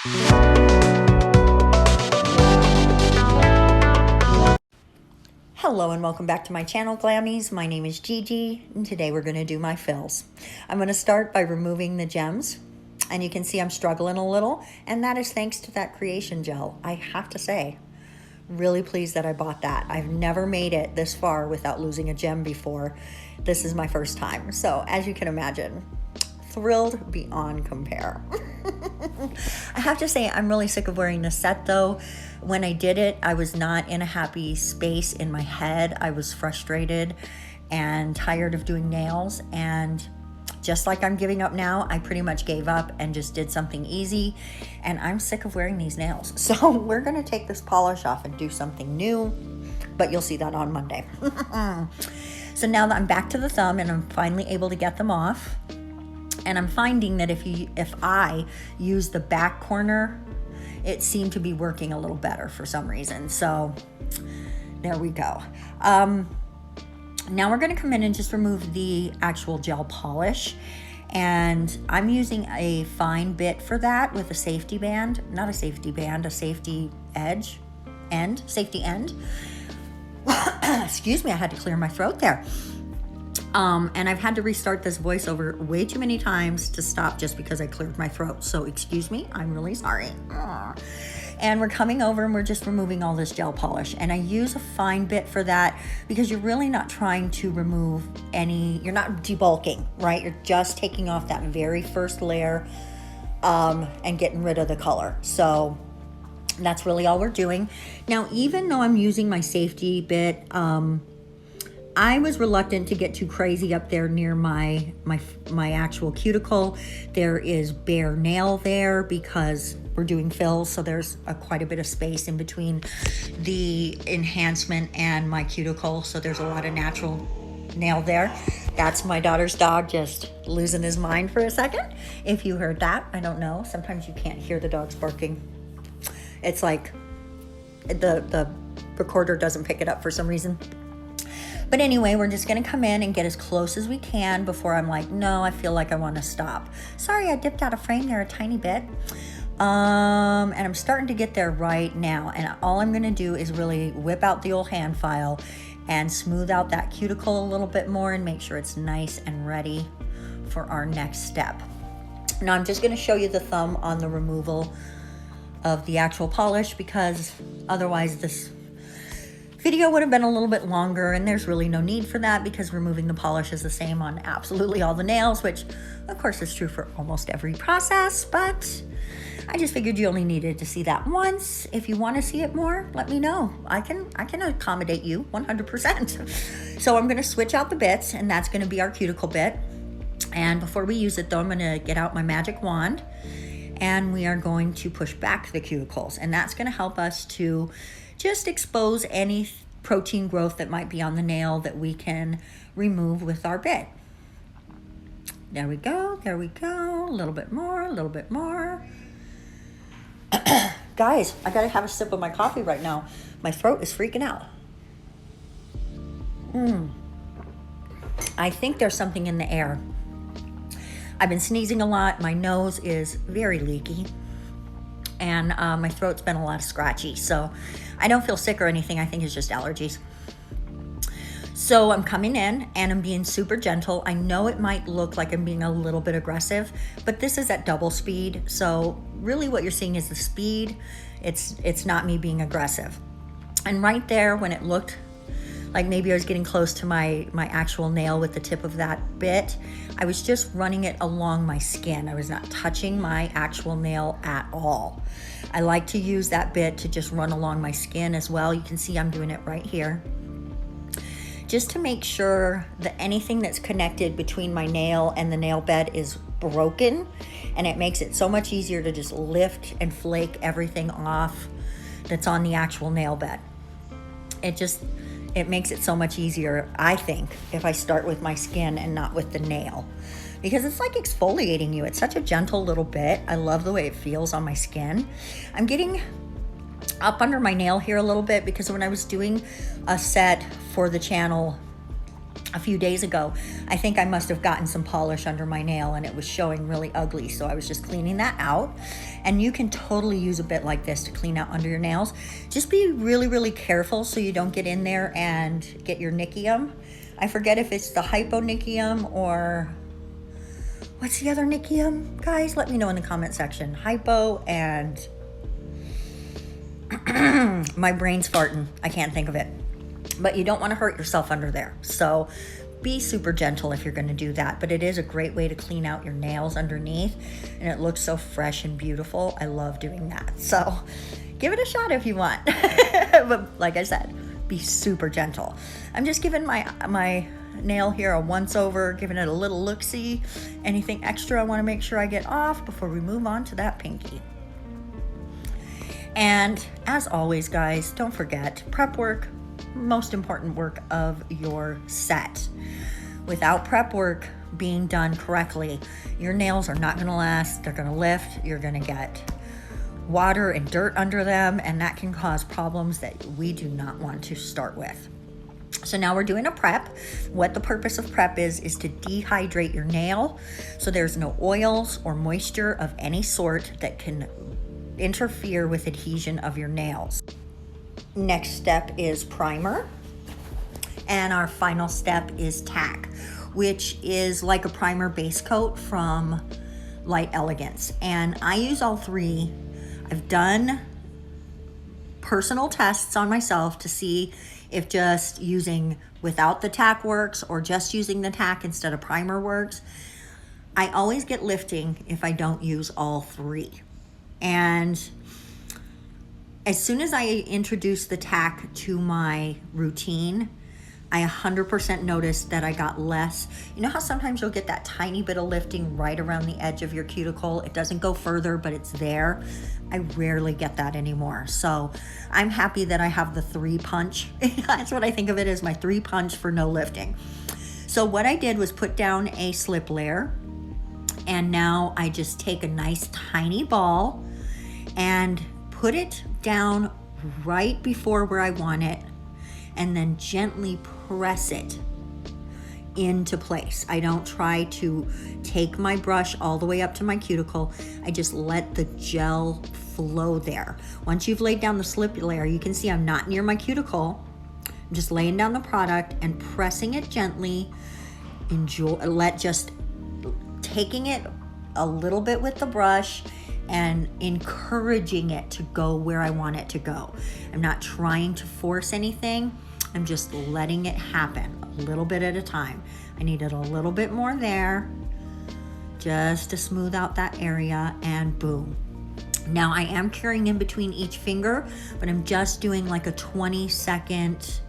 Hello and welcome back to my channel, Glammies. My name is Gigi, and today we're going to do my fills. I'm going to start by removing the gems, and you can see I'm struggling a little, and that is thanks to that creation gel. I have to say, really pleased that I bought that. I've never made it this far without losing a gem before. This is my first time, so as you can imagine, thrilled beyond compare. I have to say, I'm really sick of wearing this set though. When I did it, I was not in a happy space in my head. I was frustrated and tired of doing nails, and just like I'm giving up now, I pretty much gave up and just did something easy, and I'm sick of wearing these nails. So we're gonna take this polish off and do something new, but you'll see that on Monday. So now that I'm back to the thumb and I'm finally able to get them off, and I'm finding that if I use the back corner, it seemed to be working a little better for some reason. So there we go. Now we're gonna come in and just remove the actual gel polish. And I'm using a fine bit for that with a safety band, not a safety band, a safety safety end. Excuse me, I had to clear my throat there. And I've had to restart this voiceover way too many times to stop just because I cleared my throat. So excuse me, I'm really sorry. And we're coming over and we're just removing all this gel polish. And I use a fine bit for that because you're really not trying to remove you're not debulking, right? You're just taking off that very first layer and getting rid of the color. So that's really all we're doing. Now, even though I'm using my safety bit, I was reluctant to get too crazy up there near my actual cuticle. There is bare nail there because we're doing fills, so there's quite a bit of space in between the enhancement and my cuticle, so there's a lot of natural nail there. That's my daughter's dog just losing his mind for a second. If you heard that, I don't know. Sometimes you can't hear the dogs barking. It's like the recorder doesn't pick it up for some reason. But anyway, we're just gonna come in and get as close as we can before I'm like, no, I feel like I wanna stop. Sorry, I dipped out of frame there a tiny bit. And I'm starting to get there right now. And all I'm gonna do is really whip out the old hand file and smooth out that cuticle a little bit more and make sure it's nice and ready for our next step. Now I'm just gonna show you the thumb on the removal of the actual polish because otherwise this video would have been a little bit longer, and there's really no need for that because removing the polish is the same on absolutely all the nails, which of course is true for almost every process, but I just figured you only needed to see that once. If you want to see it more, let me know. I can accommodate you 100%. So I'm going to switch out the bits, and that's going to be our cuticle bit. And before we use it though, I'm going to get out my magic wand, and we are going to push back the cuticles, and that's going to help us to just expose any protein growth that might be on the nail that we can remove with our bit. There we go, there we go. A little bit more, a little bit more. Guys, I gotta have a sip of my coffee right now. My throat is freaking out. I think there's something in the air. I've been sneezing a lot. My nose is very leaky. And my throat's been a lot scratchy. So I don't feel sick or anything. I think it's just allergies. So I'm coming in and I'm being super gentle. I know it might look like I'm being a little bit aggressive, but this is at double speed. So really what you're seeing is the speed. It's not me being aggressive. And right there when it looked like maybe I was getting close to my actual nail with the tip of that bit, I was just running it along my skin. I was not touching my actual nail at all. I like to use that bit to just run along my skin as well. You can see I'm doing it right here. Just to make sure that anything that's connected between my nail and the nail bed is broken, and it makes it so much easier to just lift and flake everything off that's on the actual nail bed. It makes it so much easier, I think, if I start with my skin and not with the nail, because it's like exfoliating you. It's such a gentle little bit. I love the way it feels on my skin. I'm getting up under my nail here a little bit because when I was doing a set for the channel a few days ago, I think I must have gotten some polish under my nail and it was showing really ugly. So I was just cleaning that out. And you can totally use a bit like this to clean out under your nails. Just be really, really careful so you don't get in there and get your nickium. I forget if it's the hyponychium or what's the other nickium? Guys, let me know in the comment section. Hypo and my brain's farting. I can't think of it. But you don't want to hurt yourself under there. So be super gentle if you're going to do that. But it is a great way to clean out your nails underneath. And it looks so fresh and beautiful. I love doing that. So give it a shot if you want. But like I said, be super gentle. I'm just giving my nail here a once over, giving it a little look-see. Anything extra I want to make sure I get off before we move on to that pinky. And as always, guys, don't forget, prep work, most important work of your set. Without prep work being done correctly, your nails are not going to last. They're going to lift. You're going to get water and dirt under them, and that can cause problems that we do not want to start with. So now we're doing a prep. What the purpose of prep is to dehydrate your nail so there's no oils or moisture of any sort that can interfere with adhesion of your nails. Next step is primer, and our final step is tack, which is like a primer base coat from Light Elegance. And I use all three. I've done personal tests on myself to see if just using without the tack works or just using the tack instead of primer works. I always get lifting if I don't use all three. And as soon as I introduced the tack to my routine, I 100% noticed that I got less. You know how sometimes you'll get that tiny bit of lifting right around the edge of your cuticle? It doesn't go further, but it's there. I rarely get that anymore. So I'm happy that I have the 3-punch. That's what I think of it as, my 3-punch for no lifting. So what I did was put down a slip layer, and now I just take a nice tiny ball and put it down right before where I want it, and then gently press it into place. I don't try to take my brush all the way up to my cuticle. I just let the gel flow there. Once you've laid down the slip layer, you can see I'm not near my cuticle. I'm just laying down the product and pressing it gently. Taking it a little bit with the brush and encouraging it to go where I want it to go. I'm not trying to force anything. I'm just letting it happen a little bit at a time. I needed a little bit more there just to smooth out that area, and boom. Now I am curing in between each finger, but I'm just doing like a 20-second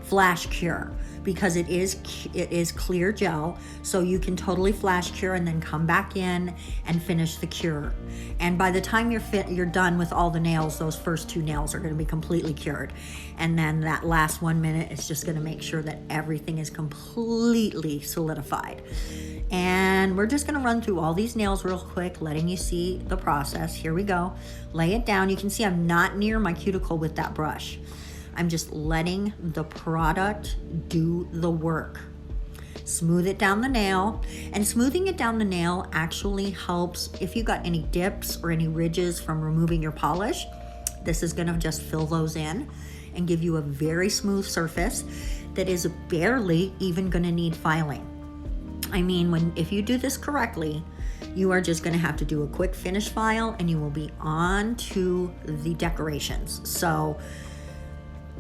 flash cure because it is clear gel, so you can totally flash cure and then come back in and finish the cure. And by the time you're done with all the nails, those first 2 nails are going to be completely cured. And then that last 1 minute is just going to make sure that everything is completely solidified. And we're just going to run through all these nails real quick, letting you see the process. Here we go. Lay it down. You can see I'm not near my cuticle with that brush. I'm just letting the product do the work. Smooth it down the nail, and smoothing it down the nail actually helps if you got any dips or any ridges from removing your polish. This is going to just fill those in and give you a very smooth surface that is barely even going to need filing. I mean, if you do this correctly, you are just going to have to do a quick finish file and you will be on to the decorations. So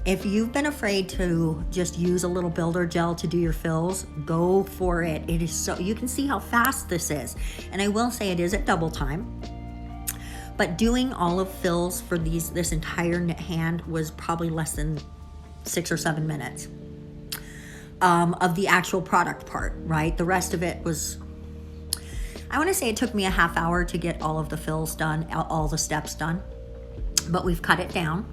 if you've been afraid to just use a little builder gel to do your fills, go for it. It is so, you can see how fast this is. And I will say it is at double time. But doing all of fills for this entire hand was probably less than 6 or 7 minutes of the actual product part, right? The rest of it was, I want to say it took me a half hour to get all of the fills done, all the steps done. But we've cut it down.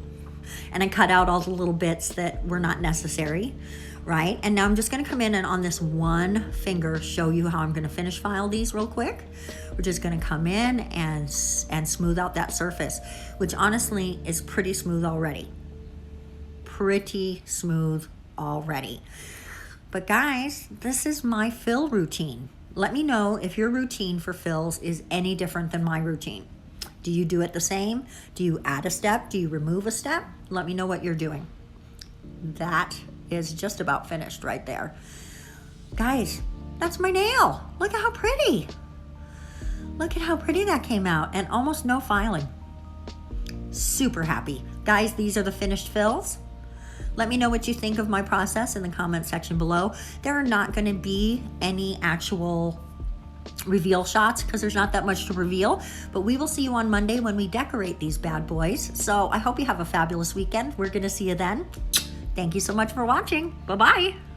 And I cut out all the little bits that were not necessary, right? And now I'm just going to come in and on this one finger show you how I'm going to finish file these real quick. We're just going to come in and smooth out that surface, which honestly is pretty smooth already. Pretty smooth already. But guys, this is my fill routine. Let me know if your routine for fills is any different than my routine. Do you do it the same? Do you add a step? Do you remove a step? Let me know what you're doing. That is just about finished right there. Guys, that's my nail. Look at how pretty. Look at how pretty that came out, and almost no filing. Super happy. Guys, these are the finished fills. Let me know what you think of my process in the comment section below. There are not going to be any actual reveal shots because there's not that much to reveal, but we will see you on Monday when we decorate these bad boys. So I hope you have a fabulous weekend. We're going to see you then. Thank you so much for watching. Bye-bye.